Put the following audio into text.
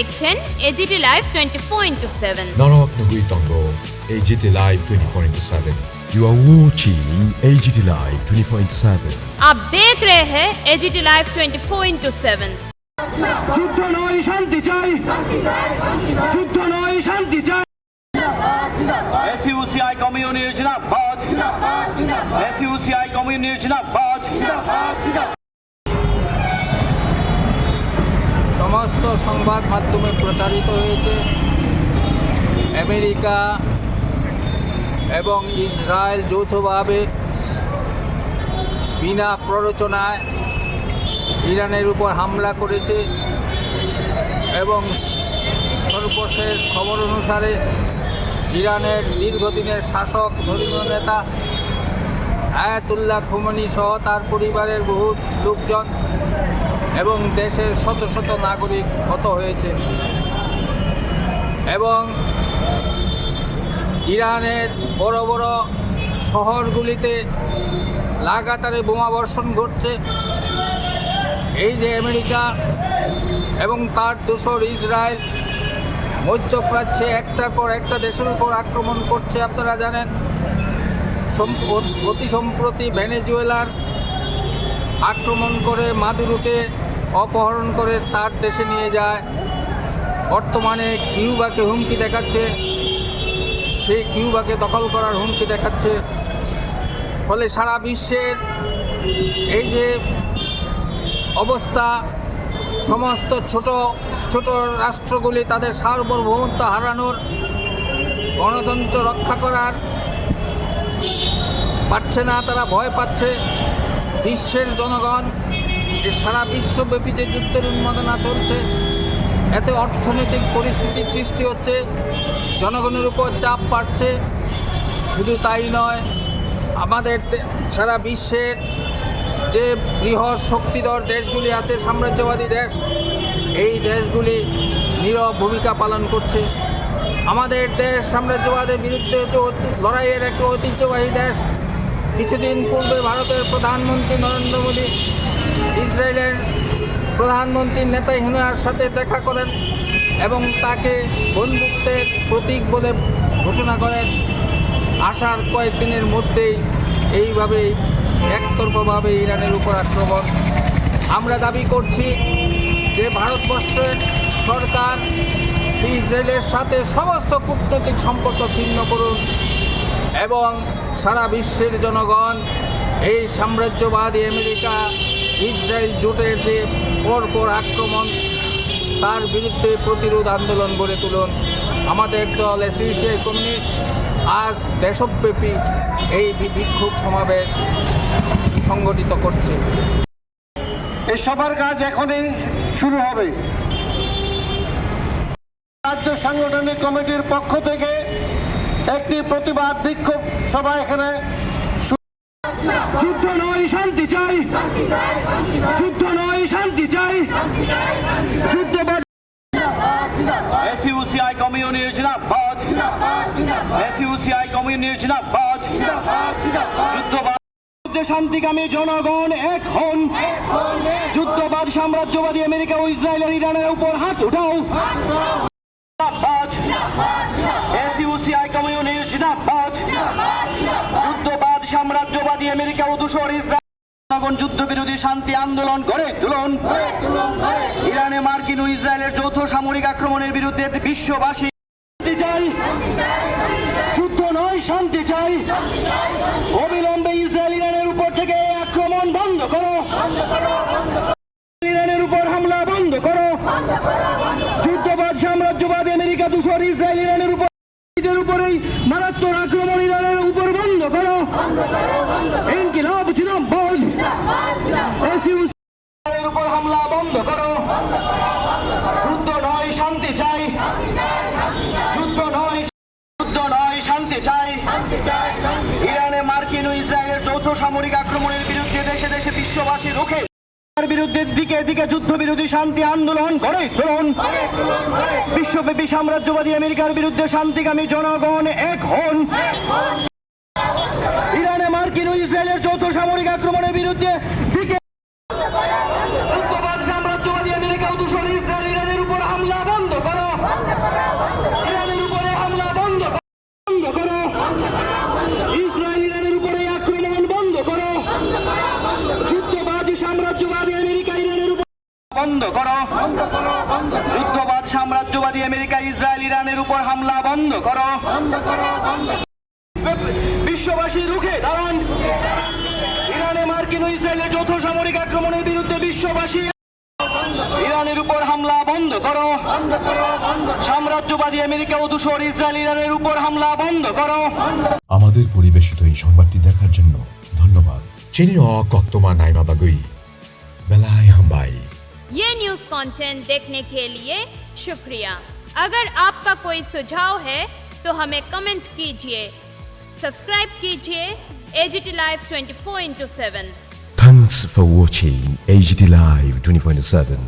দেখছেন AGT live 24/7 99.7 AGT Live 24/7 You are watching AGT Live 24/7. आप देख रहे हैं एजीटी लाइव 24/7 যুদ্ধ নয় শান্তি চাই, যুদ্ধ নয় শান্তি চাই। SUCI কমিউনিস্ট জিন্দাবাদ, SUCI কমিউনিস্ট জিন্দাবাদ। সমস্ত সংবাদ মাধ্যমে প্রচারিত হয়েছে আমেরিকা এবং ইসরায়েল যৌথভাবে বিনা প্ররোচনায় ইরানের উপর হামলা করেছে এবং সর্বশেষ খবর অনুসারে ইরানের দীর্ঘদিনের শাসক ধর্মীয় নেতা আয়াতুল্লাহ খোমেনি সহ তার পরিবারের বহু লোকজন এবং দেশের শত শত নাগরিক হত হয়েছে এবং ইরানের বড় বড় শহরগুলিতে লাগাতারে বোমাবর্ষণ ঘটছে। এই যে আমেরিকা এবং তার দোসর ইসরায়েল মধ্যপ্রাচ্যে একটার পর একটা দেশের উপর আক্রমণ করছে। আপনারা জানেন অতি সম্প্রতি ভেনেজুয়েলার আক্রমণ করে মাদুরোকে অপহরণ করে তার দেশে নিয়ে যায়। বর্তমানে কিউবাকে হুমকি দেখাচ্ছে, সেই কিউবাকে দখল করার হুমকি দেখাচ্ছে। ফলে সারা বিশ্বের এই যে অবস্থা, সমস্ত ছোট ছোট রাষ্ট্রগুলি তাদের সার্বভৌমত্ব হারানোর, গণতন্ত্র রক্ষা করার পারছে না, তারা ভয় পাচ্ছে। বিশ্বের জনগণ সারা বিশ্বব্যাপী যে যুদ্ধের উন্মাদনা চলছে, এতে অর্থনৈতিক পরিস্থিতির সৃষ্টি হচ্ছে, জনগণের উপর চাপ বাড়ছে। শুধু তাই নয়, আমাদের সারা বিশ্বের যে বৃহৎ শক্তিধর দেশগুলি আছে, সাম্রাজ্যবাদী দেশ, এই দেশগুলি নীরব ভূমিকা পালন করছে। আমাদের দেশ সাম্রাজ্যবাদের বিরুদ্ধে লড়াইয়ের একটা ঐতিহ্যবাহী দেশ। কিছুদিন পূর্বে ভারতের প্রধানমন্ত্রী নরেন্দ্র মোদী ইসরায়েলের প্রধানমন্ত্রী নেতানিয়াহুর সাথে দেখা করেন এবং তাকে বন্ধুত্বের প্রতীক বলে ঘোষণা করেন। আসার কয়েকদিনের মধ্যেই এইভাবেই একতরফাভাবে ইরানের উপর আক্রমণ। আমরা দাবি করছি যে ভারতবর্ষের সরকার ইসরায়েলের সাথে সমস্ত কূটনৈতিক সম্পর্ক ছিন্ন করুন এবং সারা বিশ্বের জনগণ এই সাম্রাজ্যবাদী আমেরিকা ইসরায়েল জোটের যে পরপর আক্রমণ, তার বিরুদ্ধে প্রতিরোধ আন্দোলন গড়ে তুলুন। আমাদের দল SUCI কমিউনিস্ট আজ দেশব্যাপী এই বিক্ষোভ সমাবেশ সংগঠিত করছে। এই সবার কাজ এখনই শুরু হবে। রাজ্য সাংগঠনিক কমিটির পক্ষ থেকে একটি প্রতিবাদ বিক্ষোভ সভা এখানে। যুদ্ধ নয় শান্তি চাই, যুদ্ধ নয় শান্তি চাই, যুদ্ধ SUCI কমিউনিস্ট জিন্দাবাদ, SUCI কমিউনিস্ট জিন্দাবাদ। যুদ্ধবাদ শান্তিকামী জনগণ এক হন, যুদ্ধবাদ সাম্রাজ্যবাদী আমেরিকা ও ইসরায়েলের ইরানের উপর হাত উঠাও। SUCI কমিউনিস্ট জিন্দাবাদ। যুদ্ধবাদ সাম্রাজ্যবাদী আমেরিকা ও দোসর ইসরায়েল জনগণ যুদ্ধ বিরোধী শান্তি আন্দোলন গড়ে তুলুন। ইরানে মার্কিন ও ইসরায়েলের যৌথ সামরিক আক্রমণের বিরুদ্ধে বিশ্ববাসী শান্তি চাই, যুদ্ধ নয় শান্তি চাই। অবিলম্বে ইসরায়েল ইরানের উপর থেকে আক্রমণ বন্ধ করো, ইরানের উপর হামলা বন্ধ করো। যুদ্ধবাদ সাম্রাজ্যবাদ আমেরিকা দোসর ইসরায়েল ইরানের উপরেই মারাত্মক আক্রমণ ইরানের উপর বন্ধ করো। ইনকিলাব জিন্দাবাদ, SUCI উপর হামলা বন্ধ করো। যুদ্ধ নয় শান্তি চাই, যুদ্ধ নয়, যুদ্ধ নয় শান্তি চাই। ইরানে মার্কিন ও ইসরায়েলের যৌথ সামরিক আক্রমণের বিরুদ্ধে দেশে দেশে বিশ্ববাসী রুখে বিরুদ্ধে দিকে দিকে যুদ্ধ বিরোধী শান্তি আন্দোলন গড়ে তুলুন। বিশ্বব্যাপী সাম্রাজ্যবাদী আমেরিকার বিরুদ্ধে শান্তিকামী জনগণ এক হন। ইরানে মার্কিন ও ইসরায়েলের যৌথ সামরিক আক্রমণের বিরুদ্ধে দিকে যুদ্ধবাদ সাম্রাজ্যবাদী আমেরিকা ও দোসর ইসরায়েল ইরানের উপর হামলা বন্ধ বন্ধ করো যুদ্ধবাদ সাম্রাজ্যবাদী আমেরিকা ইসরায়েল ইরানের উপর হামলা বন্ধ করো বিশ্ববাসী রুখে দাঁড়ান ইরানে মার্কিন ও ইসরায়েলের যৌথ সামরিক আক্রমণের বিরুদ্ধে বিশ্ববাসী ইরানের উপর হামলা বন্ধ করো সাম্রাজ্যবাদী আমেরিকা ও দূষর ইসরায়েল ইরানের উপর হামলা বন্ধ করো আমাদের পরিবেশিত এই সংবাদটি দেখার জন্য ধন্যবাদ। Chinio Koktoma Naima Bagui. Belai Hambai. ये न्यूज़ कंटेंट देखने के लिए शुक्रिया। अगर आपका कोई सुझाव है तो हमें कमेंट कीजिए, सब्सक्राइब कीजिए AGT Live 24/7। Thanks for watching AGT Live 24/7.